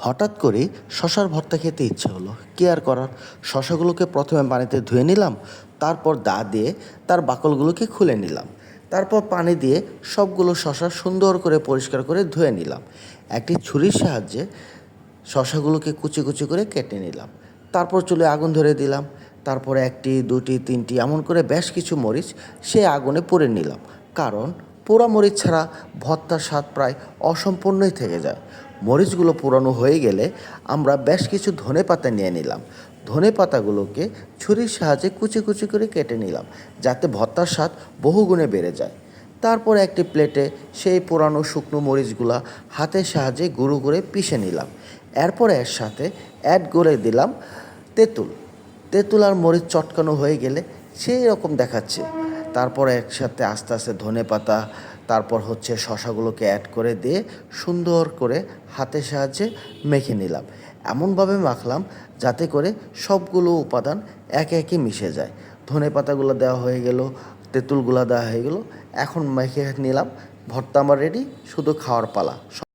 হঠাৎ করে শশার ভর্তা খেতে ইচ্ছে হলো, কি আর করার। শশাগুলোকে প্রথমে পানিতে ধুয়ে নিলাম, তারপর দা দিয়ে তার বাকলগুলোকে খুলে নিলাম, তারপর পানি দিয়ে সবগুলো শশা সুন্দর করে পরিষ্কার করে ধুয়ে নিলাম। একটি ছুরির সাহায্যে শশাগুলোকে কুচি কুচি করে কেটে নিলাম, তারপর চুলে আগুন ধরে দিলাম, তারপরে একটি দুটি তিনটি এমন করে বেশ কিছু মরিচ সে আগুনে পুড়ে নিলাম, কারণ পোড়া মরিচ ছাড়া ভর্তার স্বাদ প্রায় অসম্পূর্ণই থেকে যায়। মরিচগুলো পোড়ানো হয়ে গেলে আমরা বেশ কিছু ধনেপাতা নিয়ে নিলাম, ধনেপাতাগুলোকে ছুরির সাহায্যে কুচি কুচি করে কেটে নিলাম, যাতে ভর্তার স্বাদ বহুগুণে বেড়ে যায়। তারপর একটি প্লেটে সেই পোড়ানো শুকনো মরিচগুলা হাতের সাহায্যে গুঁড়ো করে পিষে নিলাম। এরপর এর সাথে অ্যাড করে দিলাম তেঁতুল। তেঁতুল আর মরিচ চটকানো হয়ে গেলে সেই রকম দেখাচ্ছে। তারপর একসাথে আস্তে আস্তে ধনেপাতা, তারপর হচ্ছে শশাগুলোকে অ্যাড করে দিয়ে সুন্দর করে হাতের সাহায্যে মেখে নিলাম। এমনভাবে মাখলাম যাতে করে সবগুলো উপাদান একে একে মিশে যায়। ধনেপাতাগুলো দেওয়া হয়ে গেল, তেঁতুলগুলো দেওয়া হয়ে গেল, এখন মেখে নিলাম। ভর্তা আমার রেডি, শুধু খাওয়ার পালা।